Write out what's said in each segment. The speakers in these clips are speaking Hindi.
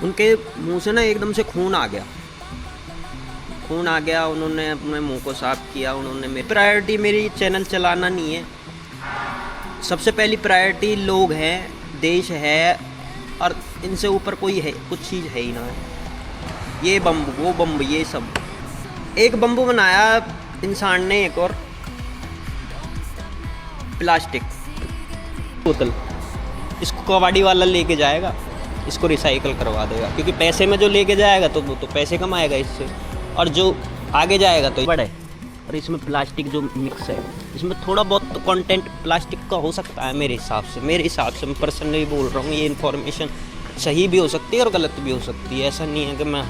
उनके मुंह से ना एकदम से खून आ गया। उन्होंने अपने मुंह को साफ किया। उन्होंने मेरी प्रायोरिटी मेरी चैनल चलाना नहीं है। सबसे पहली प्रायोरिटी लोग हैं, देश है, और इनसे ऊपर कोई है, कुछ चीज़ है ही ना। ये बम्ब, वो बम्ब, ये सब। एक बम्बू बनाया इंसान ने, एक और प्लास्टिक बोतल, इसको कबाड़ी वाला लेके जाएगा, इसको रिसाइकल करवा देगा, क्योंकि पैसे में जो लेके जाएगा तो वो तो पैसे कमाएगा इससे, और जो आगे जाएगा तो बड़ा है। और इसमें प्लास्टिक जो मिक्स है, इसमें थोड़ा बहुत तो कंटेंट प्लास्टिक का हो सकता है मेरे हिसाब से मैं पर्सनली बोल रहा हूँ। ये इन्फॉर्मेशन सही भी हो सकती है और गलत भी हो सकती है, ऐसा नहीं है कि मैं।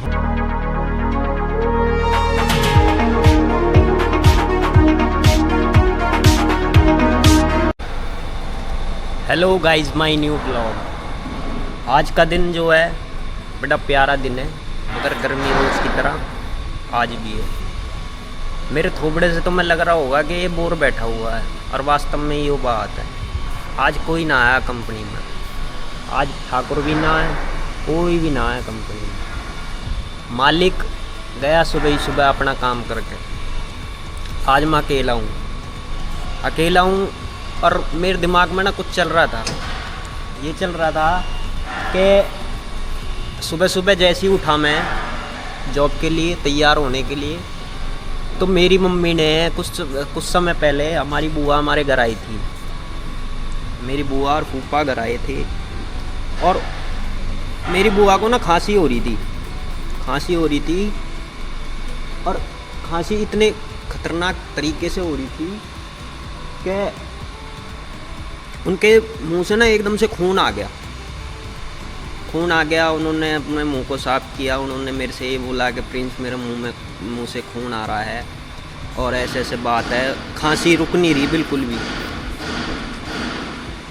Hello guys, my new blog. आज का दिन जो है बड़ा प्यारा दिन है, मगर गर्मी रोज की तरह आज भी है। मेरे थोबड़े से तो मैं लग रहा होगा कि ये बोर बैठा हुआ है, और वास्तव में ये बात है। आज कोई ना आया कंपनी में, आज ठाकुर भी ना है, कोई भी ना है कंपनी में। मालिक गया सुबह ही सुबह अपना काम करके। आज मैं अकेला हूँ और मेरे दिमाग में ना कुछ चल रहा था। ये चल रहा था कि सुबह सुबह जैसे ही उठा मैं जॉब के लिए तैयार होने के लिए, तो मेरी मम्मी ने कुछ समय पहले हमारी बुआ हमारे घर आई थी। मेरी बुआ और फूफा घर आए थे, और मेरी बुआ को ना खांसी हो रही थी, और खांसी इतने खतरनाक तरीके से हो रही थी कि उनके मुंह से ना एकदम से खून आ गया। उन्होंने अपने मुंह को साफ किया। उन्होंने मेरे से ये बोला कि प्रिंस, मेरे मुंह से खून आ रहा है, और ऐसे बात है, खांसी रुक नहीं रही बिल्कुल भी।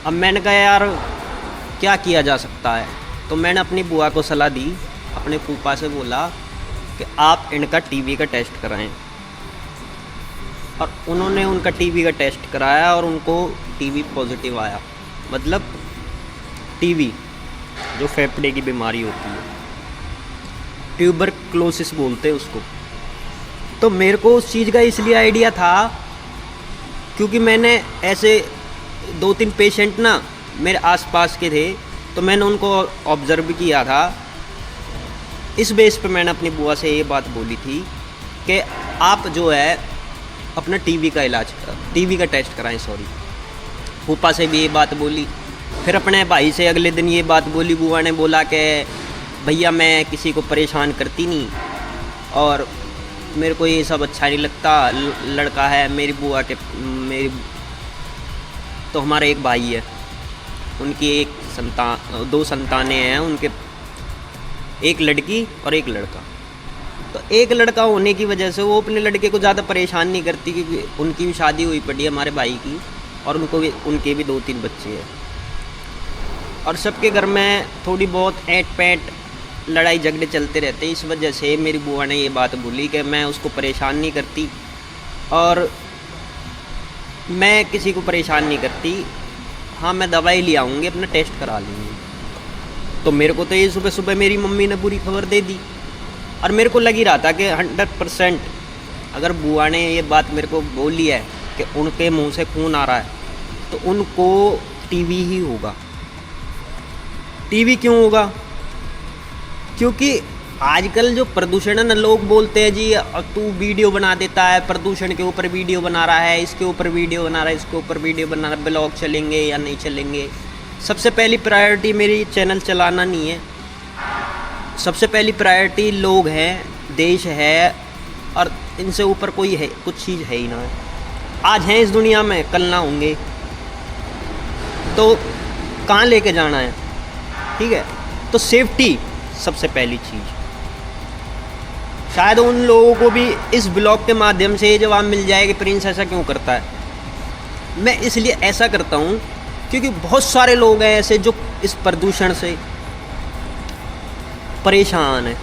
अब मैंने कहा यार क्या किया जा सकता है, तो मैंने अपनी बुआ को सलाह दी, अपने फूफा से बोला कि आप इनका टीबी का टेस्ट कराएं। और उन्होंने उनका टीबी का टेस्ट कराया और उनको टीबी पॉजिटिव आया। मतलब टीबी जो फेफड़े की बीमारी होती है, ट्यूबरक्लोसिस बोलते हैं उसको। तो मेरे को उस चीज़ का इसलिए आइडिया था क्योंकि मैंने ऐसे 2-3 पेशेंट ना मेरे आसपास के थे, तो मैंने उनको ऑब्ज़र्व किया था। इस बेस पे मैंने अपनी बुआ से ये बात बोली थी कि आप जो है अपना टीबी का टेस्ट कराएं। फूफा से भी ये बात बोली। फिर अपने भाई से अगले दिन ये बात बोली। बुआ ने बोला कि भैया मैं किसी को परेशान करती नहीं, और मेरे को ये सब अच्छा नहीं लगता। लड़का है मेरी बुआ के, तो हमारा एक भाई है, उनकी 2 संतानें हैं उनके, एक लड़की और एक लड़का। तो एक लड़का होने की वजह से वो अपने लड़के को ज़्यादा परेशान नहीं करती, क्योंकि उनकी भी शादी हुई पड़ी है हमारे भाई की, और उनके भी 2-3 बच्चे हैं। और सबके घर में थोड़ी बहुत ऐंठ पैंट लड़ाई झगड़े चलते रहते हैं। इस वजह से मेरी बुआ ने ये बात बोली कि मैं उसको परेशान नहीं करती, और मैं किसी को परेशान नहीं करती। हाँ, मैं दवाई ले आऊँगी, अपना टेस्ट करा लूँगी। तो मेरे को तो ये सुबह सुबह मेरी मम्मी ने बुरी खबर दे दी, और मेरे को लग ही रहा था कि 100% अगर बुआ ने ये बात मेरे को बोली है कि उनके मुंह से खून आ रहा है, तो उनको टीबी ही होगा। टीबी क्यों होगा? क्योंकि आजकल जो प्रदूषण है ना, लोग बोलते हैं जी तू वीडियो बना देता है, प्रदूषण के ऊपर वीडियो बना रहा है, इसके ऊपर वीडियो बना रहा है, इसके ऊपर वीडियो बना रहा है, ब्लॉग चलेंगे या नहीं चलेंगे। सबसे पहली प्रायोरिटी मेरी चैनल चलाना नहीं है। सबसे पहली प्रायोरिटी लोग हैं, देश है, और इनसे ऊपर कोई है, कुछ चीज़ है ही ना। आज हैं इस दुनिया में, कल ना होंगे, तो कहाँ लेके जाना है? ठीक है, तो सेफ्टी सबसे पहली चीज़। शायद उन लोगों को भी इस ब्लॉग के माध्यम से ये जवाब मिल जाए कि प्रिंस ऐसा क्यों करता है। मैं इसलिए ऐसा करता हूँ क्योंकि बहुत सारे लोग हैं ऐसे जो इस प्रदूषण से परेशान है।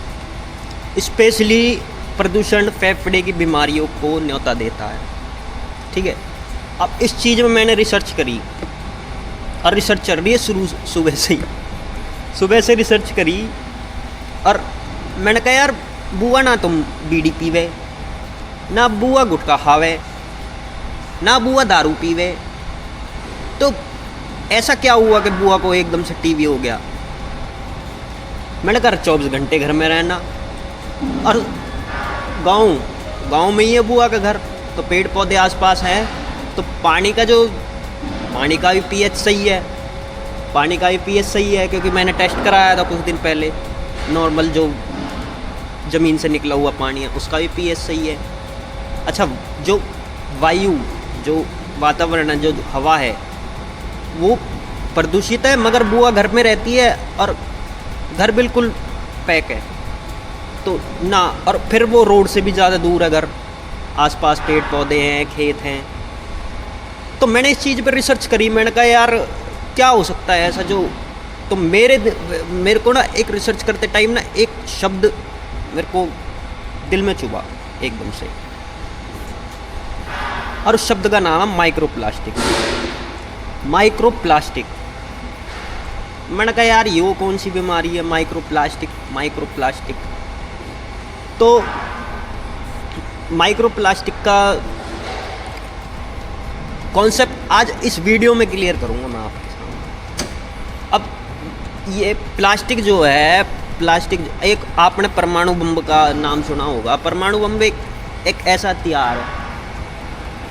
स्पेशली प्रदूषण फेफड़े की बीमारियों को न्योता देता है। ठीक है, अब इस चीज़ में मैंने रिसर्च करी, और रिसर्च चल रही है शुरू सुबह से ही। सुबह से रिसर्च करी और मैंने कहा यार बुआ ना तुम बीड़ी पीवे, ना बुआ गुटखा खावे, ना बुआ दारू पीवे, तो ऐसा क्या हुआ कि बुआ को एकदम से टीवी हो गया। मैंने कहा 24 घंटे घर में रहना, और गांव में ही है बुआ का घर, तो पेड़ पौधे आसपास हैं, तो पानी का भी पीएच सही है, पानी का भी पीएच सही है, क्योंकि मैंने टेस्ट कराया था कुछ दिन पहले। नॉर्मल जो ज़मीन से निकला हुआ पानी है उसका भी पीएच सही है। अच्छा, जो वायु, जो वातावरण है, जो हवा है, वो प्रदूषित है, मगर बुआ घर में रहती है और घर बिल्कुल पैक है, तो ना, और फिर वो रोड से भी ज़्यादा दूर है घर, आसपास पेड़ पौधे हैं, खेत हैं। तो मैंने इस चीज़ पर रिसर्च करी, मैंने कहा यार क्या हो सकता है ऐसा जो, तो मेरे को ना एक रिसर्च करते टाइम ना एक शब्द मेरे को दिल में चुभा एकदम से, और उस शब्द का नाम है माइक्रोप्लास्टिक। माइक्रोप्लास्टिक, मैंने कहा यार ये कौन सी बीमारी है माइक्रोप्लास्टिक। तो माइक्रोप्लास्टिक का कॉन्सेप्ट आज इस वीडियो में क्लियर करूंगा मैं आपके सामने। अब ये प्लास्टिक जो है, प्लास्टिक एक, आपने परमाणु बम का नाम सुना होगा। परमाणु बम एक ऐसा हथियार है,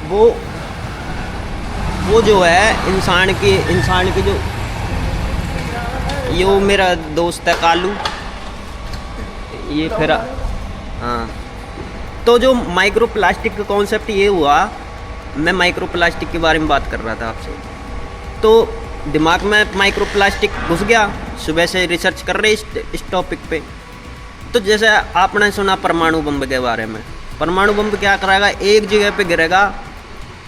वो जो है इंसान की जो, ये वो मेरा दोस्त है कालू, ये फिर हाँ। तो जो माइक्रोप्लास्टिक का कॉन्सेप्ट ये हुआ, मैं माइक्रोप्लास्टिक के बारे में बात कर रहा था आपसे, तो दिमाग में माइक्रोप्लास्टिक घुस गया। सुबह से रिसर्च कर रहे इस टॉपिक पे। तो जैसे आपने सुना परमाणु बम के बारे में, परमाणु बम क्या कराएगा, एक जगह पे गिरेगा,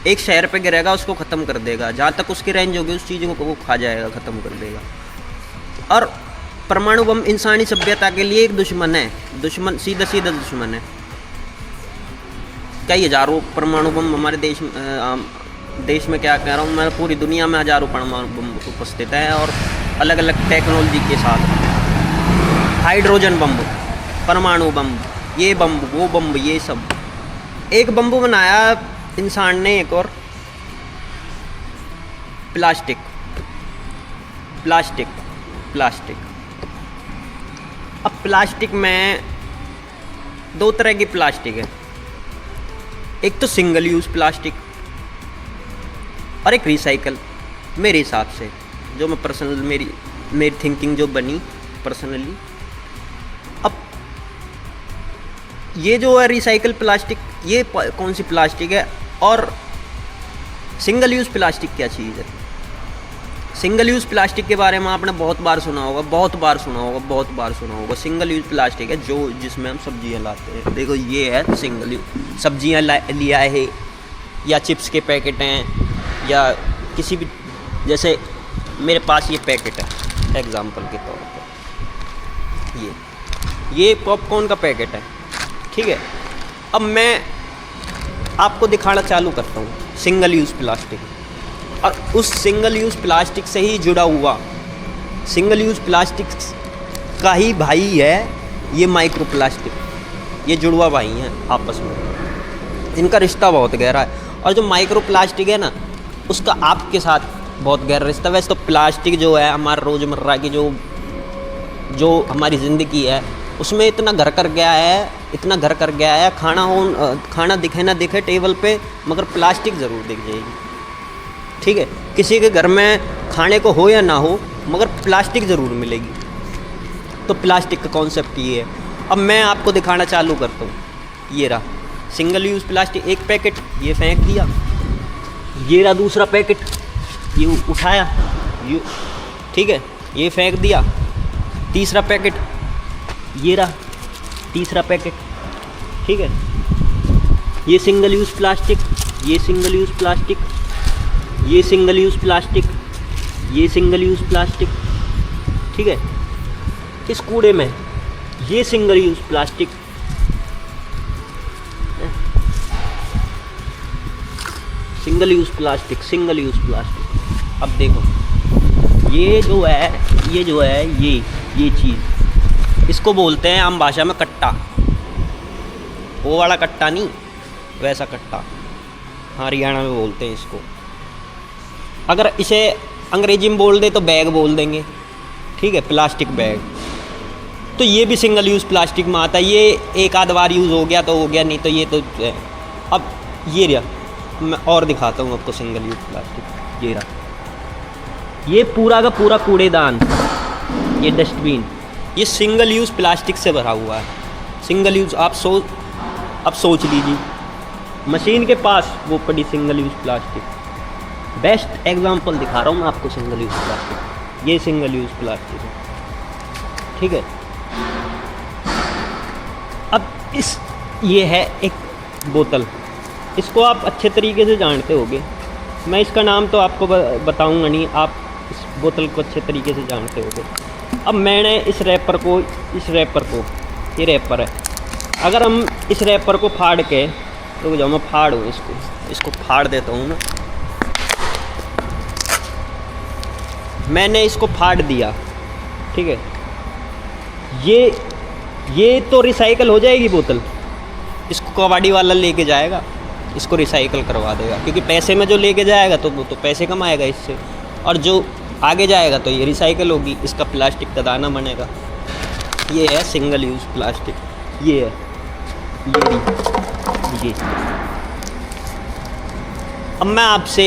एक शहर पे गिरेगा, उसको ख़त्म कर देगा, जहाँ तक उसकी रेंज होगी उस चीज़ को वो खा जाएगा, ख़त्म कर देगा। और परमाणु बम इंसानी सभ्यता के लिए एक दुश्मन है, सीधा दुश्मन है। कई हज़ारों परमाणु बम हमारे देश में क्या कह रहा हूँ मैं, पूरी दुनिया में हज़ारों परमाणु बम उपस्थित हैं, और अलग अलग टेक्नोलॉजी के साथ। हाइड्रोजन बम, परमाणु बम, ये बम, वो बम, ये सब। एक बम्बू बनाया इंसान ने, एक और प्लास्टिक। अब प्लास्टिक में दो तरह की प्लास्टिक है, एक तो सिंगल यूज़ प्लास्टिक और एक रिसाइकल। मेरे हिसाब से जो मैं पर्सनल, मेरी थिंकिंग जो बनी पर्सनली। अब ये जो है रिसाइकल प्लास्टिक, ये कौन सी प्लास्टिक है, और सिंगल यूज़ प्लास्टिक क्या चीज़ है। सिंगल यूज़ प्लास्टिक के बारे में आपने बहुत बार सुना होगा। सिंगल यूज़ प्लास्टिक है जिसमें हम सब्जियां लाते हैं। देखो ये है सिंगल यूज़, सब्जियां लिया है, या चिप्स के पैकेट हैं, या किसी भी, जैसे मेरे पास ये पैकेट है एग्जांपल के तौर पर, ये पॉपकॉर्न का पैकेट है, ठीक है। अब मैं आपको दिखाना चालू करता हूँ सिंगल यूज़ प्लास्टिक, और उस सिंगल यूज़ प्लास्टिक से ही जुड़ा हुआ, सिंगल यूज़ प्लास्टिक का ही भाई है ये माइक्रोप्लास्टिक। ये जुड़वा भाई हैं आपस में, इनका रिश्ता बहुत गहरा है। और जो माइक्रोप्लास्टिक है ना, उसका आपके साथ बहुत गहरा रिश्ता। वैसे तो प्लास्टिक जो है हमारे रोज़मर्रा की जो हमारी ज़िंदगी है उसमें इतना घर कर गया है, खाना दिखे ना दिखे टेबल पे, मगर प्लास्टिक ज़रूर दिख जाएगी, ठीक है। किसी के घर में खाने को हो या ना हो, मगर प्लास्टिक ज़रूर मिलेगी। तो प्लास्टिक का कॉन्सेप्ट ये है। अब मैं आपको दिखाना चालू करता हूँ। ये रहा सिंगल यूज़ प्लास्टिक, एक पैकेट ये फेंक दिया, ये रहा दूसरा पैकेट, ये उठाया, ये ठीक है, ये फेंक दिया, तीसरा पैकेट, ये रहा तीसरा पैकेट, ठीक है। ये सिंगल यूज़ प्लास्टिक, ये सिंगल यूज़ प्लास्टिक, ये सिंगल यूज़ प्लास्टिक, ये सिंगल यूज़ प्लास्टिक, ठीक है। इस कूड़े में ये single use plastic, single use plastic. अब देखो ये जो है ये चीज़, इसको बोलते हैं आम भाषा में कट्टा। वो वाला कट्टा नहीं, वैसा कट्टा, हरियाणा में बोलते हैं इसको। अगर इसे अंग्रेजी में बोल दे तो बैग बोल देंगे, ठीक है, प्लास्टिक बैग। तो ये भी सिंगल यूज़ प्लास्टिक में आता है। ये एक आध बार यूज़ हो गया तो हो गया, नहीं तो ये तो अब ये रहा, मैं और दिखाता हूँ आपको सिंगल यूज़ प्लास्टिक। ये रहा, ये पूरा का पूरा कूड़ेदान, ये डस्टबिन, ये सिंगल यूज़ प्लास्टिक से भरा हुआ है। सिंगल यूज़ आप सोच लीजिए, मशीन के पास वो पड़ी single use plastic. Best example दिखा रहा हूँ मैं आपको सिंगल यूज़ प्लास्टिक। ये सिंगल यूज़ प्लास्टिक है, ठीक है। अब ये है एक बोतल, इसको आप अच्छे तरीके से जानते होगे, मैं इसका नाम तो आपको बताऊंगा नहीं, आप इस बोतल को अच्छे तरीके से जानते होगे। अब मैंने इस रैपर को ये रैपर है, अगर हम इस रैपर को फाड़ के, तो जब मैं फाड़ूँ इसको फाड़ देता हूँ ना, मैंने इसको फाड़ दिया, ठीक है। ये तो रिसाइकल हो जाएगी बोतल, इसको कबाड़ी वाला लेके जाएगा, इसको रिसाइकल करवा देगा, क्योंकि पैसे में जो लेके जाएगा तो वो तो पैसे कमाएगा इससे, और जो आगे जाएगा तो ये रिसाइकल होगी, इसका प्लास्टिक का दाना बनेगा। ये है सिंगल यूज़ प्लास्टिक, ये है ये। अब मैं आपसे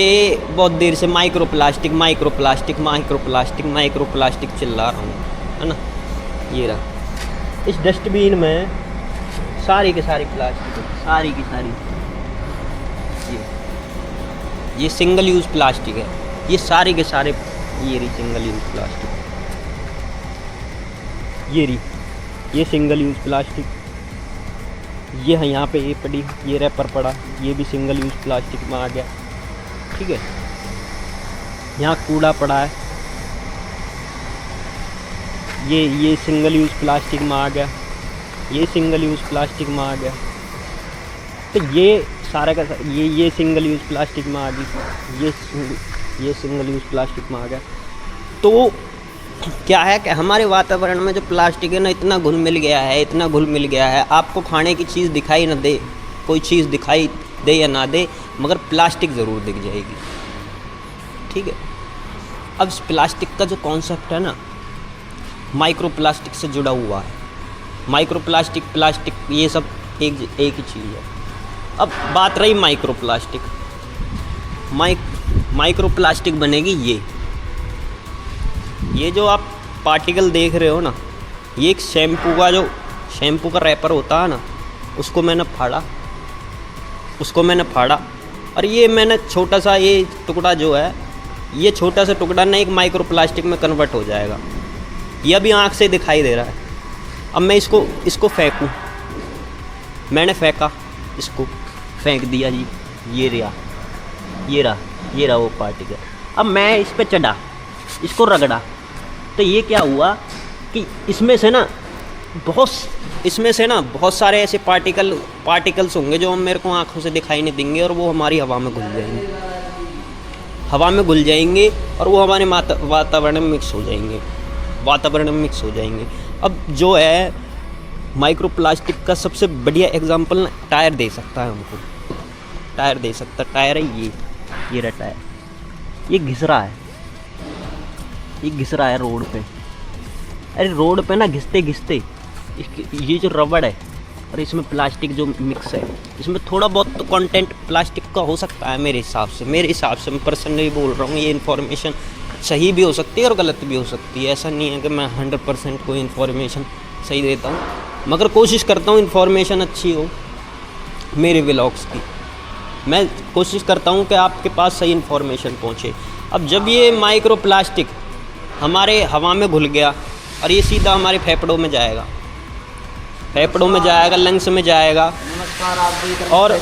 बहुत देर से माइक्रो प्लास्टिक चिल्ला रहा हूँ, है ना। ये रहा, इस डस्टबिन में सारी की सारी प्लास्टिक है, सारी की सारी। ये सिंगल यूज़ प्लास्टिक है, ये सारे के सारे, ये रही सिंगल यूज़ प्लास्टिक, ये सिंगल यूज़ प्लास्टिक। ये है यहाँ पे, ये पड़ी, ये रैपर पड़ा, ये भी सिंगल यूज़ प्लास्टिक में आ गया, ठीक है। यहाँ कूड़ा पड़ा है, ये सिंगल यूज़ प्लास्टिक में आ गया, ये सिंगल यूज़ प्लास्टिक में आ गया। तो ये सारा का ये सिंगल यूज़ प्लास्टिक में आ गई, ये सिंगल यूज़ प्लास्टिक में आ गया। तो क्या है कि हमारे वातावरण में जो प्लास्टिक है ना, इतना घुल मिल गया है, आपको खाने की चीज़ दिखाई ना दे, कोई चीज़ दिखाई दे या ना दे, मगर प्लास्टिक ज़रूर दिख जाएगी, ठीक है। अब इस प्लास्टिक का जो कॉन्सेप्ट है ना, माइक्रो प्लास्टिक से जुड़ा हुआ है। माइक्रो प्लास्टिक ये सब एक ही चीज़ है। अब बात रही माइक्रो प्लास्टिक, माइक्रो प्लास्टिक बनेगी ये जो आप पार्टिकल देख रहे हो ना, ये एक शैम्पू का रैपर होता है ना, उसको मैंने फाड़ा और ये मैंने छोटा सा ये टुकड़ा जो है, ये छोटा सा टुकड़ा ना एक माइक्रो प्लास्टिक में कन्वर्ट हो जाएगा। ये अभी आँख से दिखाई दे रहा है। अब मैं इसको फेंकूँ, मैंने फेंका, इसको फेंक दिया जी, ये रहा वो पार्टिकल। अब मैं इस पे चढ़ा, इसको रगड़ा, तो ये क्या हुआ कि इसमें से ना बहुत सारे ऐसे पार्टिकल्स होंगे जो मेरे को आँखों से दिखाई नहीं देंगे, और वो हमारी हवा में घुल जाएंगे और वो हमारे वातावरण में मिक्स हो जाएंगे। अब जो है माइक्रो प्लास्टिक का सबसे बढ़िया एग्जांपल ना टायर दे सकता है हमको। टायर है ये रहा टायर, ये घिस रहा है रोड पे। अरे रोड पे ना घिसते ये जो रबड़ है और इसमें प्लास्टिक जो मिक्स है, इसमें थोड़ा बहुत तो कंटेंट प्लास्टिक का हो सकता है मेरे हिसाब से मैं पर्सनली बोल रहा हूँ। ये इन्फॉर्मेशन सही भी हो सकती है और गलत भी हो सकती है, ऐसा नहीं है कि मैं 100% कोई इन्फॉर्मेशन सही देता हूँ, मगर कोशिश करता हूँ इन्फॉर्मेशन अच्छी हो। मेरे व्लॉग्स की मैं कोशिश करता हूँ कि आपके पास सही इन्फॉर्मेशन पहुँचे। अब जब ये माइक्रो प्लास्टिक हमारे हवा में घुल गया और ये सीधा हमारे फेफड़ों में जाएगा, लंग्स में जाएगा, और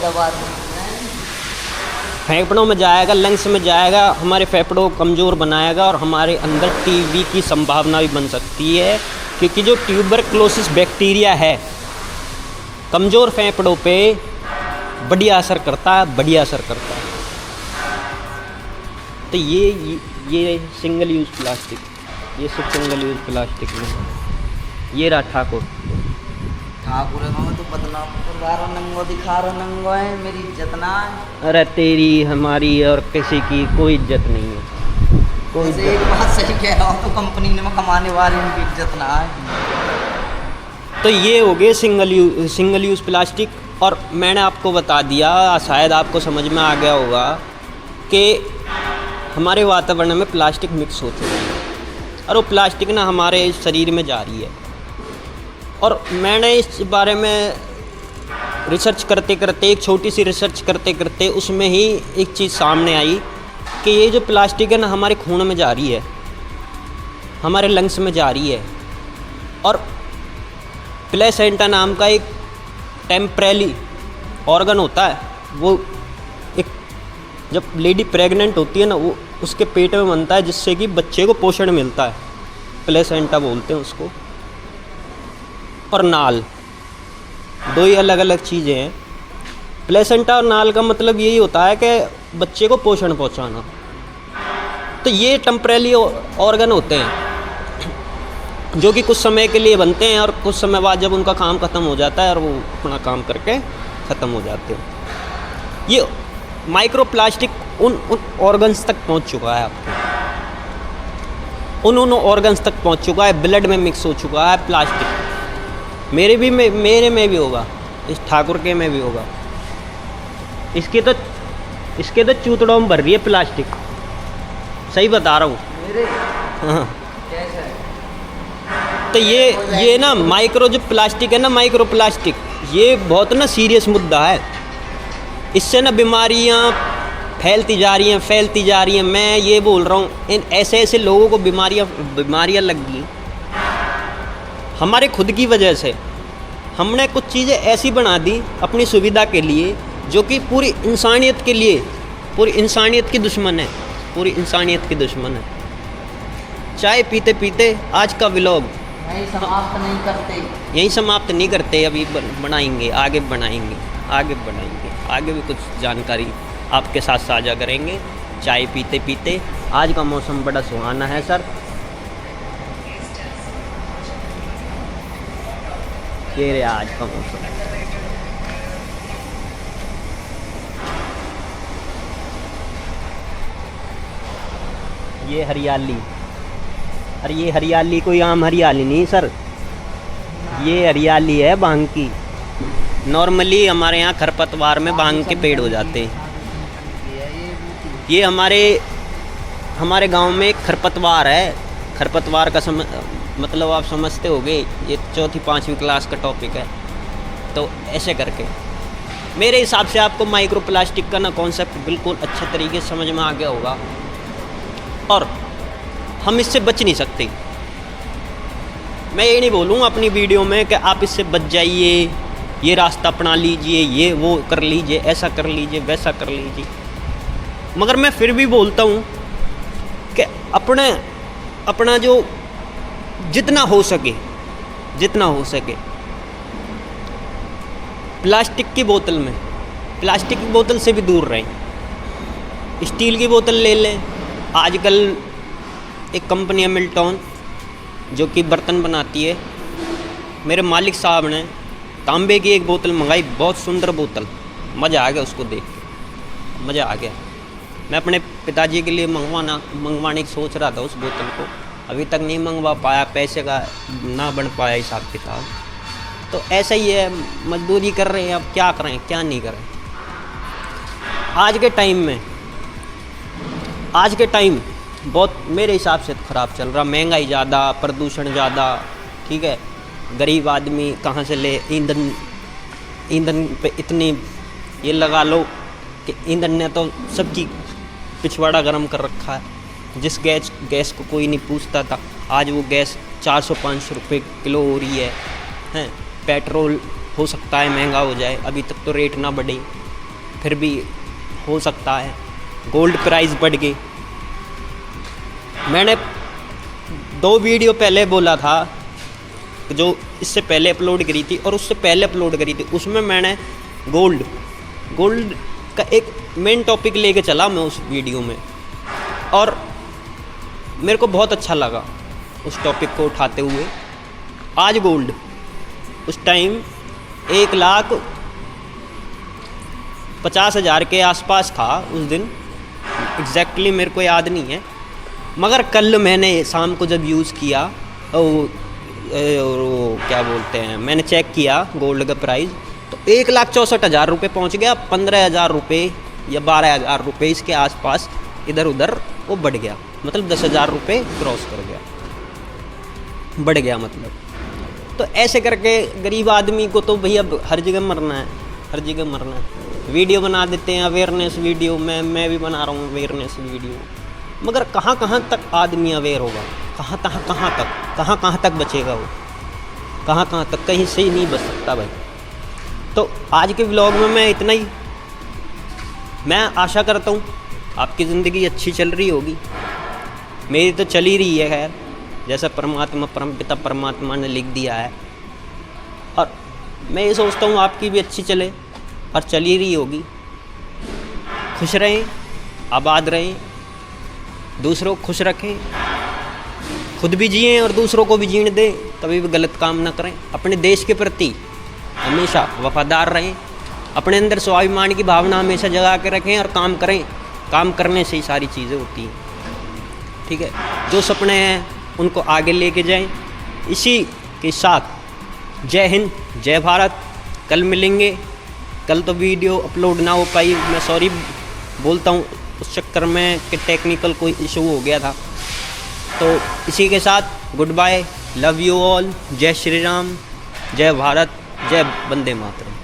फेफड़ों में जाएगा, लंग्स में जाएगा, हमारे फेफड़ों को कमज़ोर बनाएगा और हमारे अंदर टीबी की संभावना भी बन सकती है, क्योंकि जो ट्यूबरक्लोसिस बैक्टीरिया है कमज़ोर फेफड़ों पे बढ़िया असर करता है। तो ये सिंगल यूज़ प्लास्टिक, ये सब सिंगल यूज़ प्लास्टिक में। ये रहा ठाकुर। ठाकुर तो बदनाम कर नंगो दिखा रहा नंगो है, मेरी इज्जत ना है। अरे तेरी हमारी और किसी की कोई इज्जत नहीं है, कोई वैसे एक बात सही कह रहा हूँ, तो कंपनी में कमाने वाली उनकी इज्जत ना है। तो ये हो गए सिंगल यूज़ प्लास्टिक। और मैंने आपको बता दिया, शायद आपको समझ में आ गया होगा कि हमारे वातावरण में प्लास्टिक मिक्स हो चुका है और वो प्लास्टिक ना हमारे शरीर में जा रही है। और मैंने इस बारे में रिसर्च करते करते, एक छोटी सी रिसर्च करते करते उसमें ही एक चीज़ सामने आई कि ये जो प्लास्टिक है ना हमारे खून में जा रही है, हमारे लंग्स में जा रही है। और प्लेसेंटा नाम का एक टेम्परेरी ऑर्गन होता है, वो एक जब लेडी प्रेग्नेंट होती है ना, वो उसके पेट में बनता है, जिससे कि बच्चे को पोषण मिलता है। प्लेसेंटा बोलते हैं उसको। और नाल, दो ही अलग अलग चीज़ें हैं। प्लेसेंटा और नाल का मतलब यही होता है कि बच्चे को पोषण पहुंचाना। तो ये टेम्परेरी ऑर्गन होते हैं जो कि कुछ समय के लिए बनते हैं और कुछ समय बाद जब उनका काम ख़त्म हो जाता है और वो अपना काम करके ख़त्म हो जाते हैं। ये माइक्रो प्लास्टिक उन ऑर्गन्स तक पहुंच चुका है, आपके उन ऑर्गन्स तक पहुंच चुका है, ब्लड में मिक्स हो चुका है प्लास्टिक। मेरे में भी होगा, इस ठाकुर के में भी होगा। इसके तो चूतड़ों में भर रही है प्लास्टिक, सही बता रहा हूँ। हाँ, तो ये ना माइक्रो जो प्लास्टिक है ना, माइक्रो प्लास्टिक, ये बहुत ना सीरियस मुद्दा है। इससे ना बीमारियाँ फैलती जा रही हैं। मैं ये बोल रहा हूँ, इन ऐसे लोगों को बीमारियाँ लग गई हमारे खुद की वजह से। हमने कुछ चीज़ें ऐसी बना दी अपनी सुविधा के लिए जो कि पूरी इंसानियत के लिए, पूरी इंसानियत की दुश्मन है, पूरी इंसानियत की दुश्मन है। चाय पीते पीते आज का व्लॉग यही समाप्त नहीं करते, अभी बनाएंगे, आगे भी कुछ जानकारी आपके साथ साझा करेंगे। चाय पीते पीते आज का मौसम बड़ा सुहाना है सर। ये रहा आज का मौसम। ये हरियाली, अरे ये हरियाली कोई आम हरियाली नहीं सर, ये हरियाली है भांग की। नॉर्मली हमारे यहाँ खरपतवार में भांग के पेड़ हो जाते हैं। ये हमारे गांव में एक खरपतवार है। खरपतवार का मतलब आप समझते होंगे, ये 4वीं-5वीं क्लास का टॉपिक है। तो ऐसे करके मेरे हिसाब से आपको माइक्रो प्लास्टिक का ना कॉन्सेप्ट बिल्कुल अच्छे तरीके से समझ में आ गया होगा और हम इससे बच नहीं सकते। मैं ये नहीं बोलूँगा अपनी वीडियो में कि आप इससे बच जाइए, ये रास्ता अपना लीजिए, ये वो कर लीजिए, ऐसा कर लीजिए, वैसा कर लीजिए। मगर मैं फिर भी बोलता हूँ कि अपना जो जितना हो सके प्लास्टिक की बोतल से भी दूर रहें। स्टील की बोतल ले लें। आजकल एक कंपनी है मिल्टन जो कि बर्तन बनाती है। मेरे मालिक साहब ने तांबे की एक बोतल मंगाई, बहुत सुंदर बोतल, मज़ा आ गया उसको देख के, मज़ा आ गया। मैं अपने पिताजी के लिए मंगवाने की सोच रहा था उस बोतल को, अभी तक नहीं मंगवा पाया, पैसे का ना बन पाया हिसाब किताब। तो ऐसा ही है, मजदूरी कर रहे हैं, अब क्या करें क्या नहीं करें। आज के टाइम बहुत मेरे हिसाब से ख़राब चल रहा। महंगाई ज़्यादा, प्रदूषण ज़्यादा, ठीक है। गरीब आदमी कहाँ से ले, ईंधन पे इतनी ये लगा लो कि ईंधन ने तो सबकी पिछवाड़ा गर्म कर रखा है। जिस गैस को कोई नहीं पूछता था, आज वो गैस 400-500 रुपये किलो हो रही है। पेट्रोल हो सकता है महंगा हो जाए, अभी तक तो रेट ना बढ़े, फिर भी हो सकता है। गोल्ड प्राइस बढ़ गई। मैंने 2 वीडियो पहले बोला था, जो इससे पहले अपलोड करी थी और उससे पहले अपलोड करी थी, उसमें मैंने गोल्ड का एक मेन टॉपिक लेके चला मैं उस वीडियो में। और मेरे को बहुत अच्छा लगा उस टॉपिक को उठाते हुए। आज गोल्ड उस टाइम 1,50,000 के आसपास था उस दिन, एग्जैक्टली मेरे को याद नहीं है। मगर कल मैंने शाम को जब यूज़ किया वो क्या बोलते हैं, मैंने चेक किया गोल्ड का प्राइस, तो 1,64,000 रुपये पहुँच गया। 15,000 रुपये या 12,000 रुपये इसके आसपास इधर उधर वो बढ़ गया, मतलब 10,000 रुपये क्रॉस कर गया, बढ़ गया मतलब। तो ऐसे करके गरीब आदमी को तो भैया हर जगह मरना है, हर जगह मरना है। वीडियो बना देते हैं अवेयरनेस वीडियो, मैं भी बना रहा हूँ अवेयरनेस वीडियो, मगर कहाँ तक आदमी अवेयर होगा, कहाँ तक बचेगा वो, कहाँ तक, कहीं से ही नहीं बच सकता भाई। तो आज के व्लॉग में मैं इतना ही। मैं आशा करता हूँ आपकी ज़िंदगी अच्छी चल रही होगी, मेरी तो चल ही रही है खैर, जैसा परमपिता परमात्मा ने लिख दिया है। और मैं ये सोचता हूँ आपकी भी अच्छी चले और चल ही रही होगी। खुश रहें, आबाद रहें, दूसरों को खुश रखें, खुद भी जिएं और दूसरों को भी जीने दें, कभी भी गलत काम ना करें। अपने देश के प्रति हमेशा वफादार रहें, अपने अंदर स्वाभिमान की भावना हमेशा जगा के रखें और काम करें। काम करने से ही सारी चीज़ें होती हैं, ठीक है। जो सपने हैं उनको आगे लेके जाएं। इसी के साथ जय हिंद, जय भारत। कल मिलेंगे। कल तो वीडियो अपलोड ना हो पाई, मैं सॉरी बोलता हूँ, उस चक्कर में कि टेक्निकल कोई इशू हो गया था। तो इसी के साथ goodbye, love you all, जय श्री राम, जय भारत, जय वंदे मातरम।